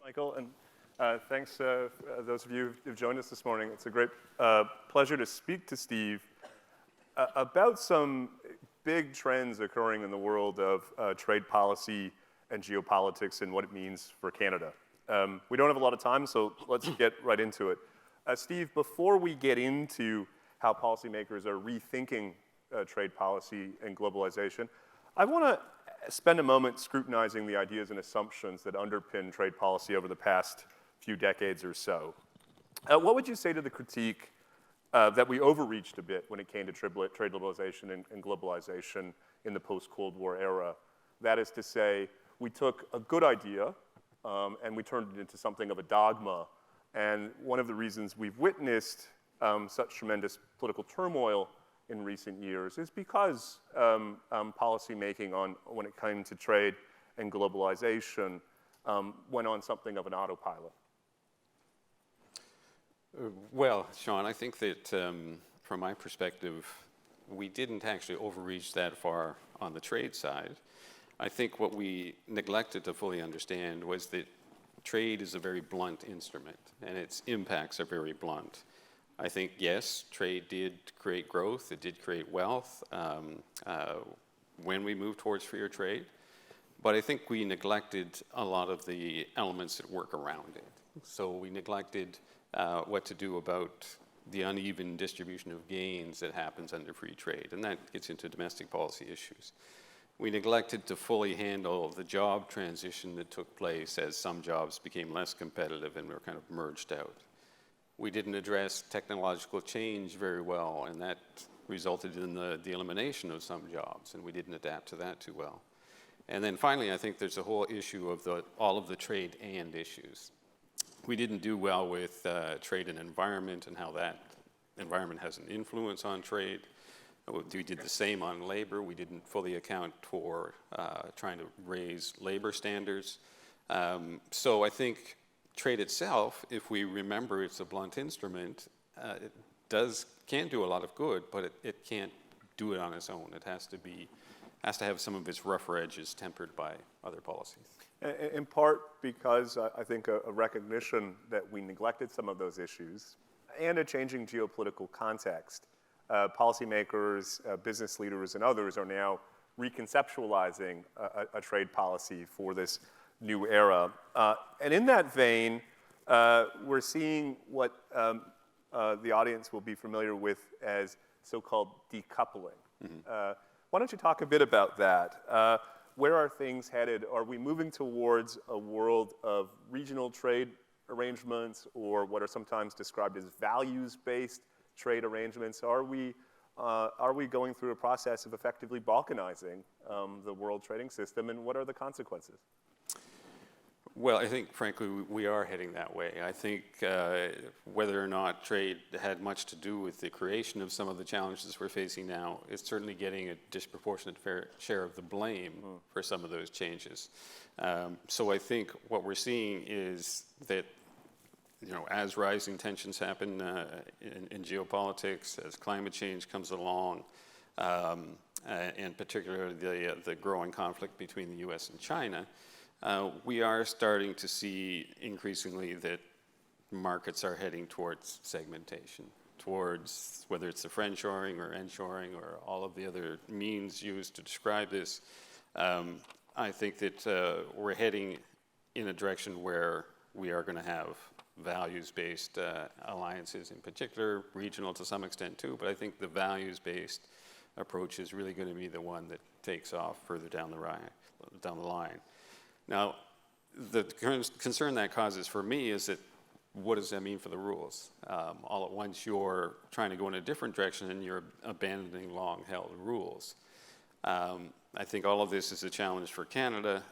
Michael, and thanks those of you who've joined us this morning. It's a great pleasure to speak to Steve about some big trends occurring in the world of trade policy and geopolitics and what it means for Canada. We don't have a lot of time, so let's get right into it. Steve, before we get into how policymakers are rethinking trade policy and globalization, I want to spend a moment scrutinizing the ideas and assumptions that underpin trade policy over the past few decades or so. What would you say to the critique that we overreached a bit when it came to trade liberalization and globalization in the post-Cold War era? That is to say, we took a good idea and we turned it into something of a dogma. And one of the reasons we've witnessed such tremendous political turmoil in recent years is because policy making when it came to trade and globalization went on something of an autopilot. Well, Sean, I think that from my perspective, we didn't actually overreach that far on the trade side. I think what we neglected to fully understand was that trade is a very blunt instrument and its impacts are very blunt. I think, yes, trade did create growth, it did create wealth when we moved towards freer trade, but I think we neglected a lot of the elements that work around it. So we neglected what to do about the uneven distribution of gains that happens under free trade, and that gets into domestic policy issues. We neglected to fully handle the job transition that took place as some jobs became less competitive and were kind of merged out. We didn't address technological change very well, and that resulted in the elimination of some jobs, and we didn't adapt to that too well. And then finally, I think there's a whole issue of all of the trade and issues. We didn't do well with trade and environment and how that environment has an influence on trade. We did the same on labor. We didn't fully account for trying to raise labor standards. So I think trade itself, if we remember it's a blunt instrument, it can do a lot of good, but it can't do it on its own. It has to have some of its rougher edges tempered by other policies. In part because I think a recognition that we neglected some of those issues and a changing geopolitical context. Policymakers, business leaders, and others are now reconceptualizing a trade policy for this new era. And in that vein, we're seeing what the audience will be familiar with as so-called decoupling. Mm-hmm. Why don't you talk a bit about that? Where are things headed? Are we moving towards a world of regional trade arrangements or what are sometimes described as values-based trade arrangements? Are we going through a process of effectively balkanizing the world trading system, and what are the consequences? Well, I think, frankly, we are heading that way. I think whether or not trade had much to do with the creation of some of the challenges we're facing now, it's certainly getting a disproportionate fair share of the blame for some of those changes. So I think what we're seeing is that, as rising tensions happen in geopolitics, as climate change comes along, and particularly the growing conflict between the U.S. and China, we are starting to see increasingly that markets are heading towards segmentation, towards whether it's the friendshoring or enshoring or all of the other means used to describe this. I think that we're heading in a direction where we are going to have values-based alliances, in particular, regional to some extent too, but I think the values-based approach is really going to be the one that takes off further down the line. Now, the concern that causes for me is that what does that mean for the rules? All at once you're trying to go in a different direction and you're abandoning long-held rules. I think all of this is a challenge for Canada,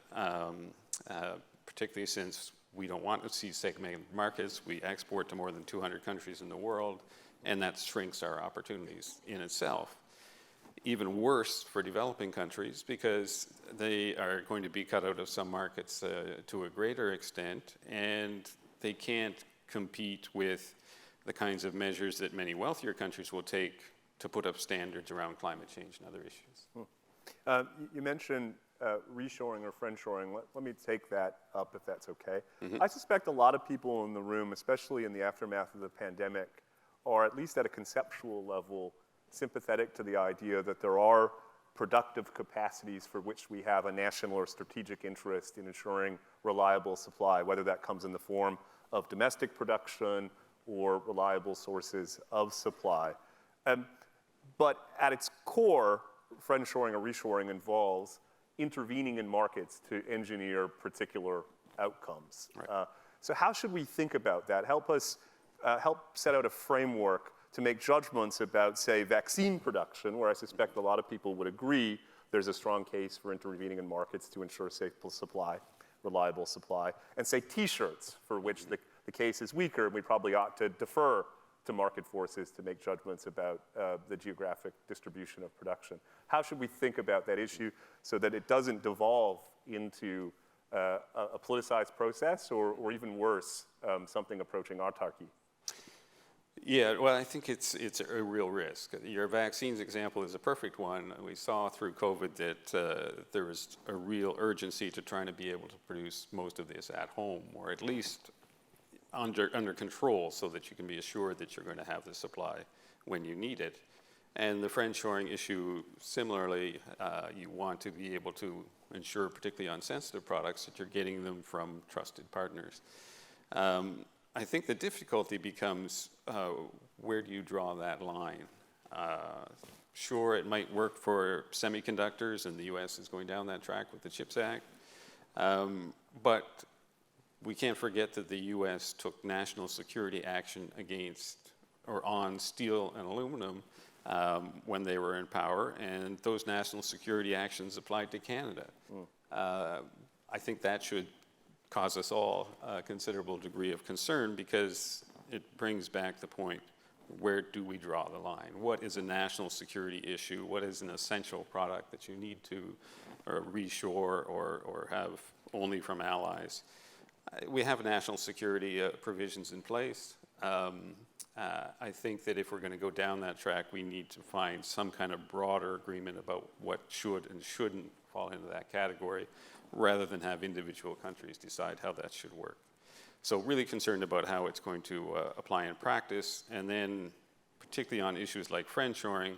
particularly since we don't want to see segmented markets. We export to more than 200 countries in the world, and that shrinks our opportunities in itself. Even worse for developing countries because they are going to be cut out of some markets to a greater extent, and they can't compete with the kinds of measures that many wealthier countries will take to put up standards around climate change and other issues. You mentioned reshoring or friendshoring, let me take that up if that's okay. I suspect a lot of people in the room, especially in the aftermath of the pandemic, are at least at a conceptual level sympathetic to the idea that there are productive capacities for which we have a national or strategic interest in ensuring reliable supply, whether that comes in the form of domestic production or reliable sources of supply. But at its core, friendshoring or reshoring involves intervening in markets to engineer particular outcomes. Right. So how should we think about that? Help set out a framework to make judgments about, say, vaccine production, where I suspect a lot of people would agree there's a strong case for intervening in markets to ensure safe supply, reliable supply, and say T-shirts, for which the case is weaker, and we probably ought to defer to market forces to make judgments about the geographic distribution of production. How should we think about that issue so that it doesn't devolve into a politicized process or even worse, something approaching autarky? Yeah, well, I think it's a real risk. Your vaccines example is a perfect one. We saw through COVID that there was a real urgency to trying to be able to produce most of this at home, or at least under control, so that you can be assured that you're going to have the supply when you need it. And the friendshoring issue, similarly, you want to be able to ensure, particularly on sensitive products, that you're getting them from trusted partners. I think the difficulty becomes where do you draw that line? Sure, it might work for semiconductors, and the US is going down that track with the CHIPS Act. But we can't forget that the US took national security action against or on steel and aluminum when they were in power, and those national security actions applied to Canada. I think that should cause us all a considerable degree of concern, because it brings back the point, where do we draw the line? What is a national security issue? What is an essential product that you need to reshore or have only from allies? We have national security provisions in place. I think that if we're going to go down that track, we need to find some kind of broader agreement about what should and shouldn't fall into that category, rather than have individual countries decide how that should work. So really concerned about how it's going to apply in practice, and then particularly on issues like friendshoring.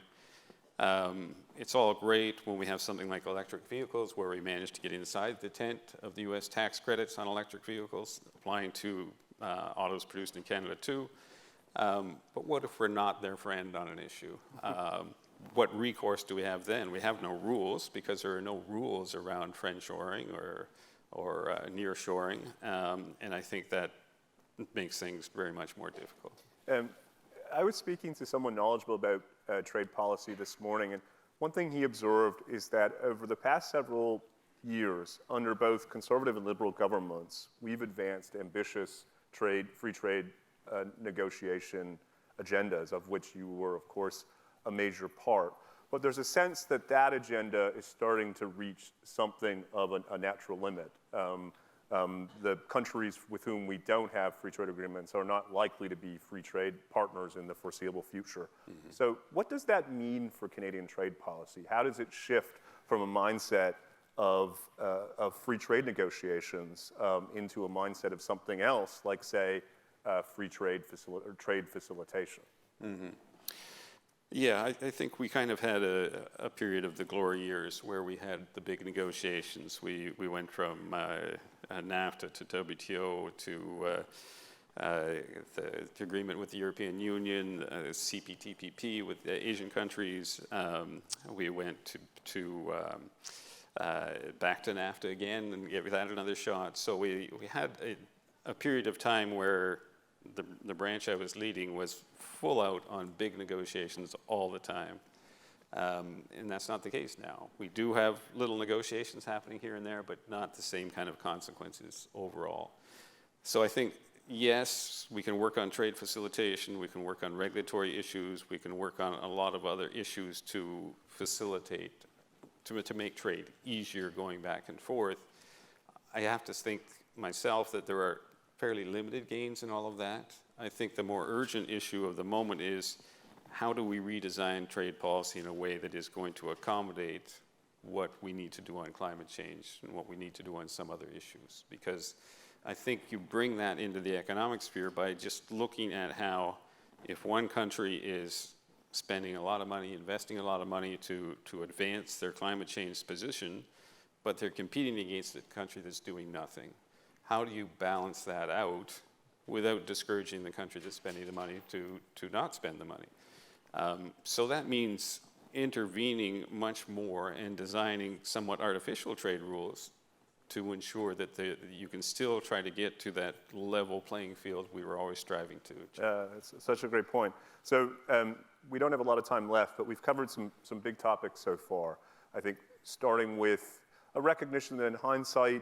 It's all great when we have something like electric vehicles, where we manage to get inside the tent of the US tax credits on electric vehicles, applying to autos produced in Canada too. But what if we're not their friend on an issue? What recourse do we have then? We have no rules, because there are no rules around friendshoring or nearshoring, and I think that makes things very much more difficult. I was speaking to someone knowledgeable about trade policy this morning, and one thing he observed is that over the past several years, under both conservative and liberal governments, we've advanced ambitious free trade negotiation agendas, of which you were, of course, a major part. But there's a sense that that agenda is starting to reach something of a natural limit. The countries with whom we don't have free trade agreements are not likely to be free trade partners in the foreseeable future. So what does that mean for Canadian trade policy? How does it shift from a mindset of free trade negotiations into a mindset of something else, like, say, free trade trade facilitation? Yeah, I think we kind of had a period of the glory years where we had the big negotiations. We went from NAFTA to WTO to the agreement with the European Union, CPTPP with the Asian countries. We went to back to NAFTA again and gave that another shot. So we had a period of time where the branch I was leading was full out on big negotiations all the time. And that's not the case now. We do have little negotiations happening here and there, but not the same kind of consequences overall. So I think, yes, we can work on trade facilitation, we can work on regulatory issues, we can work on a lot of other issues to facilitate, to make trade easier going back and forth. I have to think myself that there are fairly limited gains in all of that. I think the more urgent issue of the moment is, how do we redesign trade policy in a way that is going to accommodate what we need to do on climate change and what we need to do on some other issues. Because I think you bring that into the economic sphere by just looking at how if one country is spending a lot of money, investing a lot of money to advance their climate change position, but they're competing against a country that's doing nothing. How do you balance that out without discouraging the country that's spending the money to not spend the money? So that means intervening much more and designing somewhat artificial trade rules to ensure that you can still try to get to that level playing field we were always striving to. It's such a great point. So we don't have a lot of time left, but we've covered some big topics so far. I think starting with a recognition that in hindsight,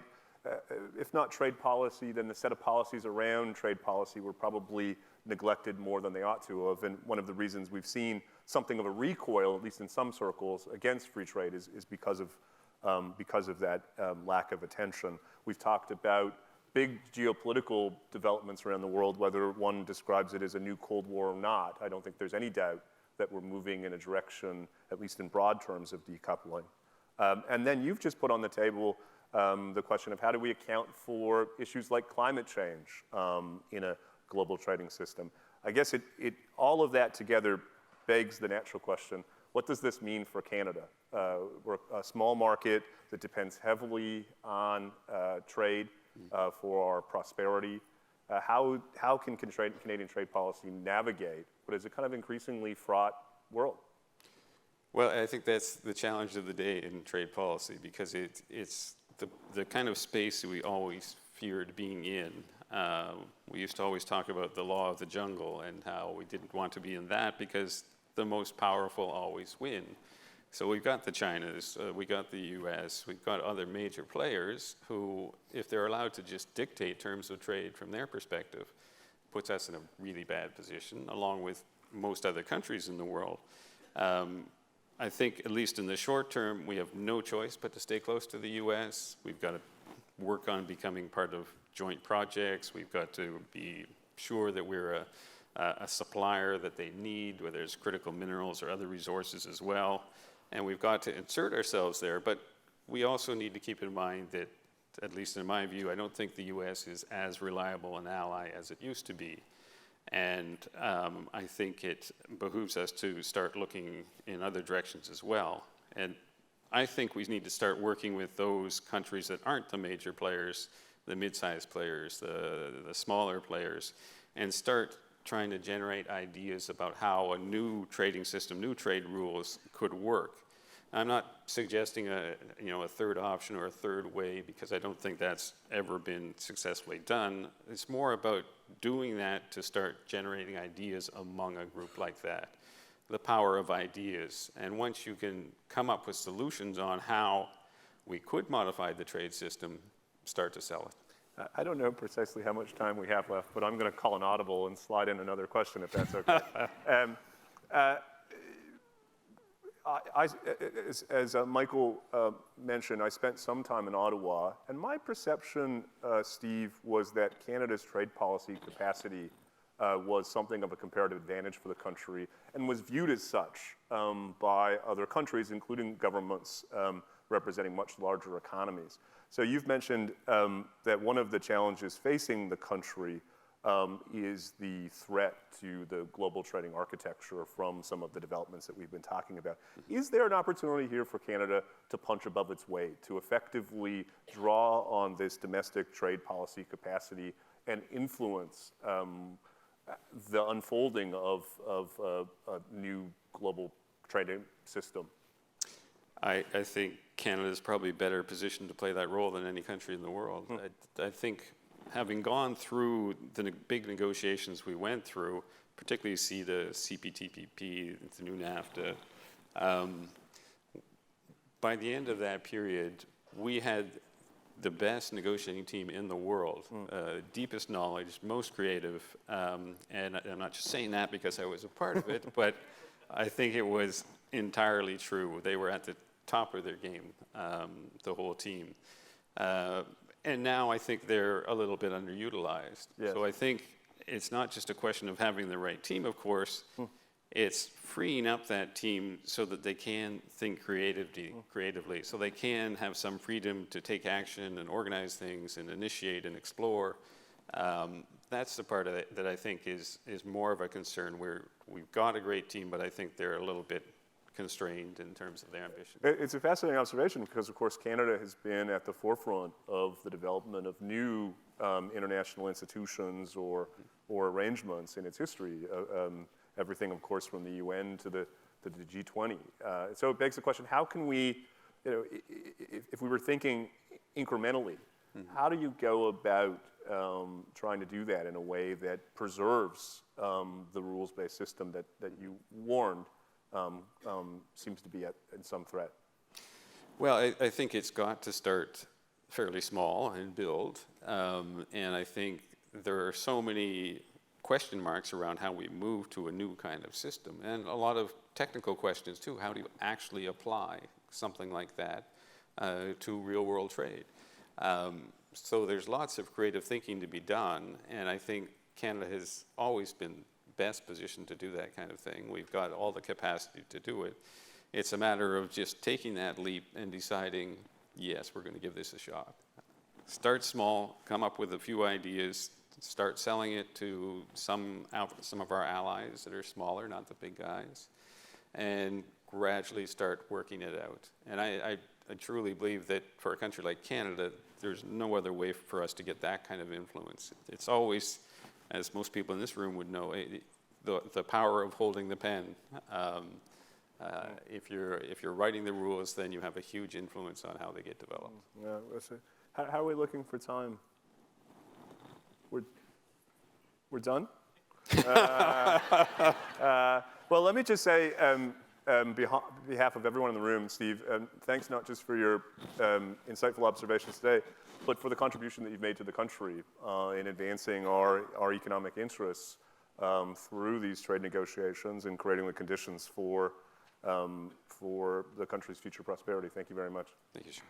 if not trade policy, then the set of policies around trade policy were probably neglected more than they ought to have. And one of the reasons we've seen something of a recoil, at least in some circles, against free trade is because of that lack of attention. We've talked about big geopolitical developments around the world, whether one describes it as a new Cold War or not. I don't think there's any doubt that we're moving in a direction, at least in broad terms, of decoupling. And then you've just put on the table the question of how do we account for issues like climate change in a global trading system. I guess all of that together begs the natural question, what does this mean for Canada? We're a small market that depends heavily on trade for our prosperity. How can Canadian trade policy navigate what is a kind of increasingly fraught world? Well, I think that's the challenge of the day in trade policy, because it's the kind of space that we always feared being in. We used to always talk about the law of the jungle and how we didn't want to be in that because the most powerful always win. So we've got the Chinas, we got the US, we've got other major players who, if they're allowed to just dictate terms of trade from their perspective, puts us in a really bad position, along with most other countries in the world. I think, at least in the short term, we have no choice but to stay close to the US. We've got to work on becoming part of joint projects. We've got to be sure that we're a supplier that they need, whether it's critical minerals or other resources as well. And we've got to insert ourselves there. But we also need to keep in mind that, at least in my view, I don't think the US is as reliable an ally as it used to be. And I think it behooves us to start looking in other directions as well. And I think we need to start working with those countries that aren't the major players, the mid-sized players, the smaller players, and start trying to generate ideas about how a new trading system, new trade rules could work. I'm not suggesting a third option or a third way, because I don't think that's ever been successfully done. It's more about doing that to start generating ideas among a group like that, the power of ideas. And once you can come up with solutions on how we could modify the trade system, start to sell it. I don't know precisely how much time we have left, but I'm going to call an audible and slide in another question, if that's okay. As Michael mentioned, I spent some time in Ottawa, and my perception, Steve, was that Canada's trade policy capacity was something of a comparative advantage for the country and was viewed as such by other countries, including governments representing much larger economies. So you've mentioned that one of the challenges facing the country is the threat to the global trading architecture from some of the developments that we've been talking about. Is there an opportunity here for Canada to punch above its weight, to effectively draw on this domestic trade policy capacity and influence the unfolding of a new global trading system? I think Canada is probably better positioned to play that role than any country in the world. I think, having gone through the big negotiations we went through, particularly the CPTPP, the new NAFTA, by the end of that period, we had the best negotiating team in the world, deepest knowledge, most creative, and I'm not just saying that because I was a part of it, but I think it was entirely true. They were at the top of their game, the whole team. And now I think they're a little bit underutilized. Yes. So I think it's not just a question of having the right team, of course. It's freeing up that team so that they can think creatively, so they can have some freedom to take action and organize things and initiate and explore. That's the part of it that I think is more of a concern, where we've got a great team, but I think they're a little bit constrained in terms of their ambition. It's a fascinating observation because, of course, Canada has been at the forefront of the development of new international institutions or arrangements in its history. Everything, of course, from the UN to the G20. So it begs the question: how can we, if we were thinking incrementally, how do you go about trying to do that in a way that preserves the rules-based system that you warned seems to be in some threat? Well, I think it's got to start fairly small and build. And I think there are so many question marks around how we move to a new kind of system, and a lot of technical questions too. How do you actually apply something like that to real-world trade? So there's lots of creative thinking to be done, and I think Canada has always been best positioned to do that kind of thing. We've got all the capacity to do it. It's a matter of just taking that leap and deciding, yes, we're going to give this a shot. Start small, come up with a few ideas, start selling it to some of our allies that are smaller, not the big guys, and gradually start working it out. And I truly believe that for a country like Canada, there's no other way for us to get that kind of influence. It's always, as most people in this room would know, the power of holding the pen. If you're writing the rules, then you have a huge influence on how they get developed. Yeah, let's see. How are we looking for time? We're done? Well, let me just say, on behalf of everyone in the room, Steve, thanks not just for your insightful observations today, but for the contribution that you've made to the country in advancing our economic interests through these trade negotiations and creating the conditions for the country's future prosperity. Thank you very much. Thank you, Sean.